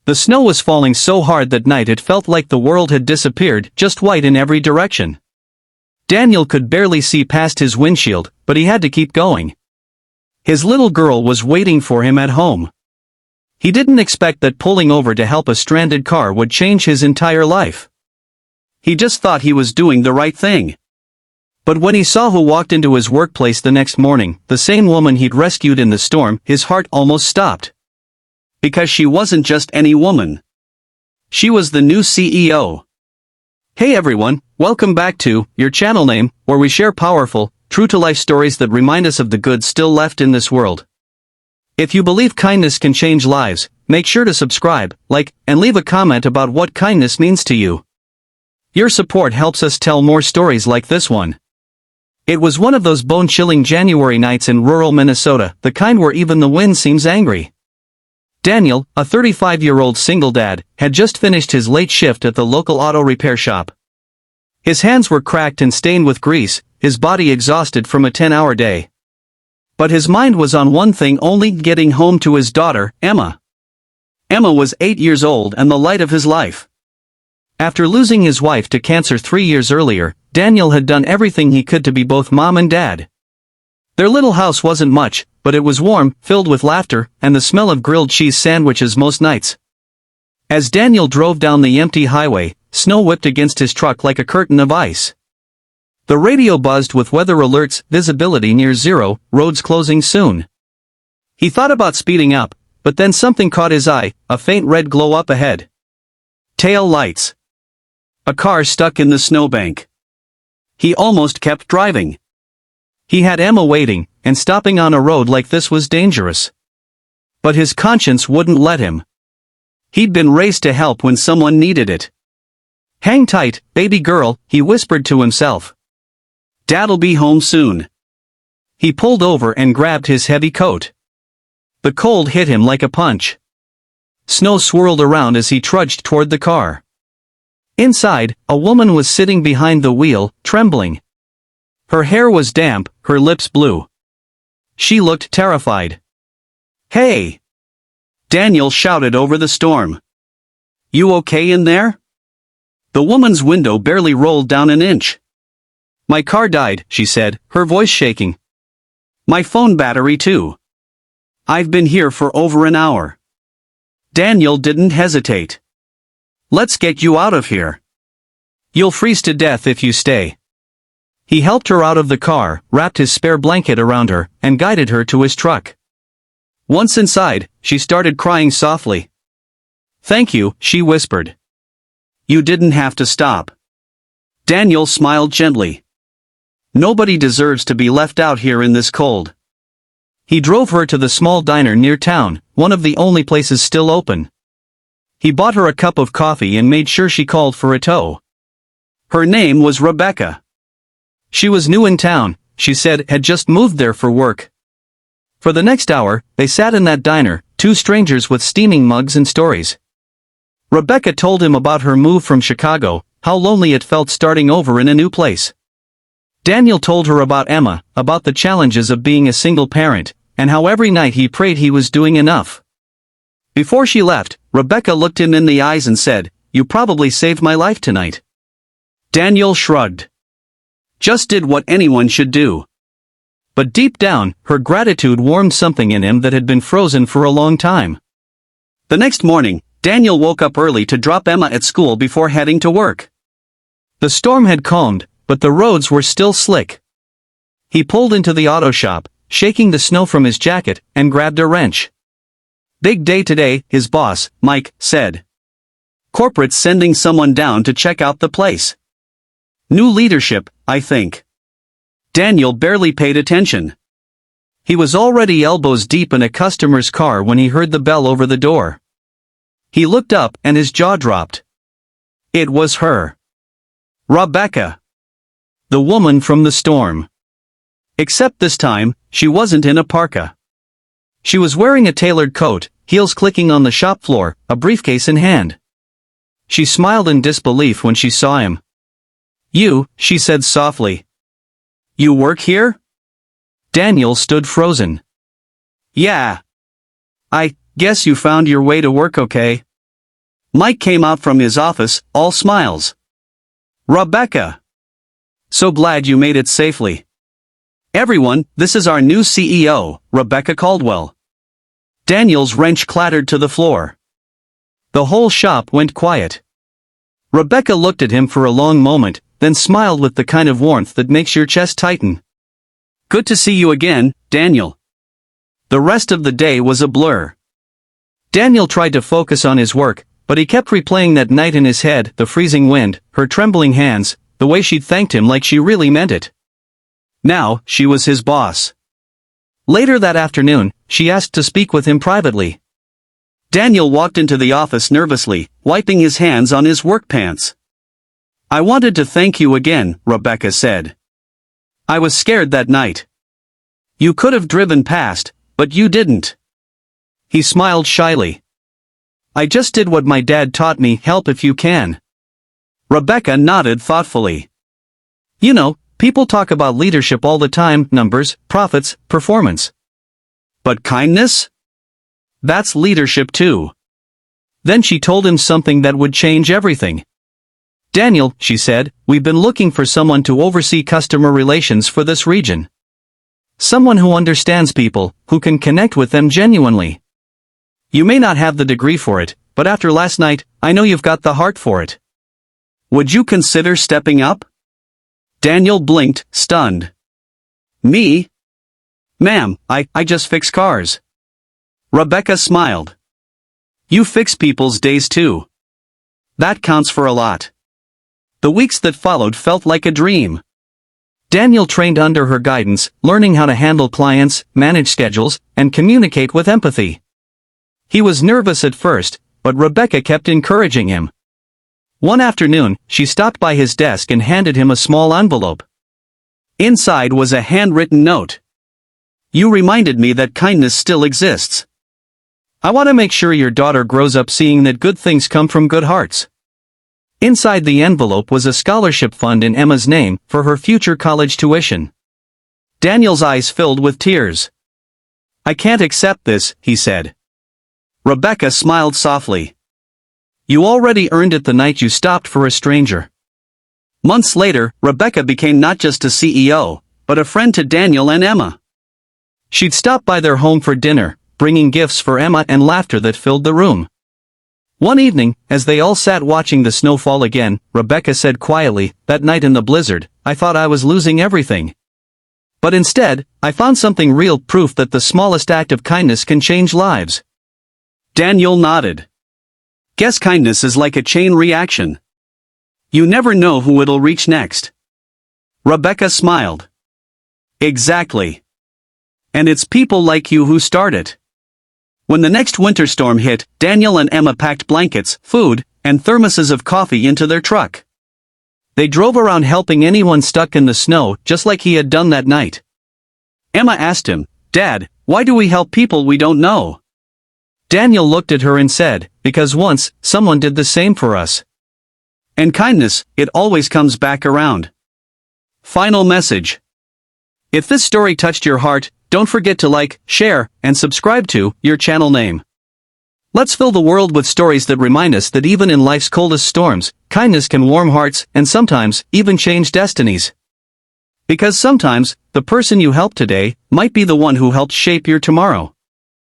The snow was falling so hard that night it felt like the world had disappeared, just white in every direction. Daniel could barely see past his windshield, but he had to keep going. His little girl was waiting for him at home. He didn't expect that pulling over to help a stranded car would change his entire life. He just thought he was doing the right thing. But when he saw who walked into his workplace the next morning, the same woman he'd rescued in the storm, his heart almost stopped. Because she wasn't just any woman. She was the new CEO. Hey everyone, welcome back to your channel name, where we share powerful, true-to-life stories that remind us of the good still left in this world. If you believe kindness can change lives, make sure to subscribe, like, and leave a comment about what kindness means to you. Your support helps us tell more stories like this one. It was one of those bone-chilling January nights in rural Minnesota, the kind where even the wind seems angry. Daniel, a 35-year-old single dad, had just finished his late shift at the local auto repair shop. His hands were cracked and stained with grease, his body exhausted from a 10-hour day. But his mind was on one thing only: getting home to his daughter, Emma. Emma was 8 years old and the light of his life. After losing his wife to cancer 3 years earlier, Daniel had done everything he could to be both mom and dad. Their little house wasn't much, but it was warm, filled with laughter, and the smell of grilled cheese sandwiches most nights. As Daniel drove down the empty highway, snow whipped against his truck like a curtain of ice. The radio buzzed with weather alerts: visibility near zero, roads closing soon. He thought about speeding up, but then something caught his eye, a faint red glow up ahead. Tail lights. A car stuck in the snowbank. He almost kept driving. He had Emma waiting, and stopping on a road like this was dangerous. But his conscience wouldn't let him. He'd been raced to help when someone needed it. Hang tight, baby girl, he whispered to himself. Dad'll be home soon. He pulled over and grabbed his heavy coat. The cold hit him like a punch. Snow swirled around as he trudged toward the car. Inside, a woman was sitting behind the wheel, trembling. Her hair was damp, her lips blue. She looked terrified. Hey! Daniel shouted over the storm. You okay in there? The woman's window barely rolled down an inch. My car died, she said, her voice shaking. My phone battery too. I've been here for over an hour. Daniel didn't hesitate. Let's get you out of here. You'll freeze to death if you stay. He helped her out of the car, wrapped his spare blanket around her, and guided her to his truck. Once inside, she started crying softly. Thank you, she whispered. You didn't have to stop. Daniel smiled gently. Nobody deserves to be left out here in this cold. He drove her to the small diner near town, one of the only places still open. He bought her a cup of coffee and made sure she called for a tow. Her name was Rebecca. She was new in town, she said, had just moved there for work. For the next hour, they sat in that diner, two strangers with steaming mugs and stories. Rebecca told him about her move from Chicago, how lonely it felt starting over in a new place. Daniel told her about Emma, about the challenges of being a single parent, and how every night he prayed he was doing enough. Before she left, Rebecca looked him in the eyes and said, You probably saved my life tonight. Daniel shrugged. Just did what anyone should do. But deep down, her gratitude warmed something in him that had been frozen for a long time. The next morning, Daniel woke up early to drop Emma at school before heading to work. The storm had calmed, but the roads were still slick. He pulled into the auto shop, shaking the snow from his jacket, and grabbed a wrench. Big day today, his boss, Mike, said. Corporate's sending someone down to check out the place. New leadership, I think. Daniel barely paid attention. He was already elbows deep in a customer's car when he heard the bell over the door. He looked up and his jaw dropped. It was her. Rebecca. The woman from the storm. Except this time, she wasn't in a parka. She was wearing a tailored coat, heels clicking on the shop floor, a briefcase in hand. She smiled in disbelief when she saw him. You, she said softly. You work here? Daniel stood frozen. Yeah. I guess you found your way to work okay. Mike came out from his office, all smiles. Rebecca! So glad you made it safely. Everyone, this is our new CEO, Rebecca Caldwell. Daniel's wrench clattered to the floor. The whole shop went quiet. Rebecca looked at him for a long moment, then smiled with the kind of warmth that makes your chest tighten. Good to see you again, Daniel. The rest of the day was a blur. Daniel tried to focus on his work, but he kept replaying that night in his head, the freezing wind, her trembling hands, the way she'd thanked him like she really meant it. Now, she was his boss. Later that afternoon, she asked to speak with him privately. Daniel walked into the office nervously, wiping his hands on his work pants. I wanted to thank you again, Rebecca said. I was scared that night. You could have driven past, but you didn't. He smiled shyly. I just did what my dad taught me, help if you can. Rebecca nodded thoughtfully. You know, people talk about leadership all the time, numbers, profits, performance. But kindness? That's leadership too. Then she told him something that would change everything. Daniel, she said, we've been looking for someone to oversee customer relations for this region. Someone who understands people, who can connect with them genuinely. You may not have the degree for it, but after last night, I know you've got the heart for it. Would you consider stepping up? Daniel blinked, stunned. Me? Ma'am, I just fix cars. Rebecca smiled. You fix people's days too. That counts for a lot. The weeks that followed felt like a dream. Daniel trained under her guidance, learning how to handle clients, manage schedules, and communicate with empathy. He was nervous at first, but Rebecca kept encouraging him. One afternoon, she stopped by his desk and handed him a small envelope. Inside was a handwritten note. You reminded me that kindness still exists. I want to make sure your daughter grows up seeing that good things come from good hearts. Inside the envelope was a scholarship fund in Emma's name for her future college tuition. Daniel's eyes filled with tears. I can't accept this, he said. Rebecca smiled softly. You already earned it the night you stopped for a stranger. Months later, Rebecca became not just a CEO, but a friend to Daniel and Emma. She'd stop by their home for dinner, bringing gifts for Emma and laughter that filled the room. One evening, as they all sat watching the snow fall again, Rebecca said quietly, that night in the blizzard, I thought I was losing everything. But instead, I found something real, proof that the smallest act of kindness can change lives. Daniel nodded. Guess kindness is like a chain reaction. You never know who it'll reach next. Rebecca smiled. Exactly. And it's people like you who start it. When the next winter storm hit, Daniel and Emma packed blankets, food, and thermoses of coffee into their truck. They drove around helping anyone stuck in the snow, just like he had done that night. Emma asked him, Dad, why do we help people we don't know? Daniel looked at her and said, because once, someone did the same for us. And kindness, it always comes back around. Final message. If this story touched your heart, don't forget to like, share, and subscribe to your channel name. Let's fill the world with stories that remind us that even in life's coldest storms, kindness can warm hearts and sometimes even change destinies. Because sometimes, the person you help today might be the one who helped shape your tomorrow.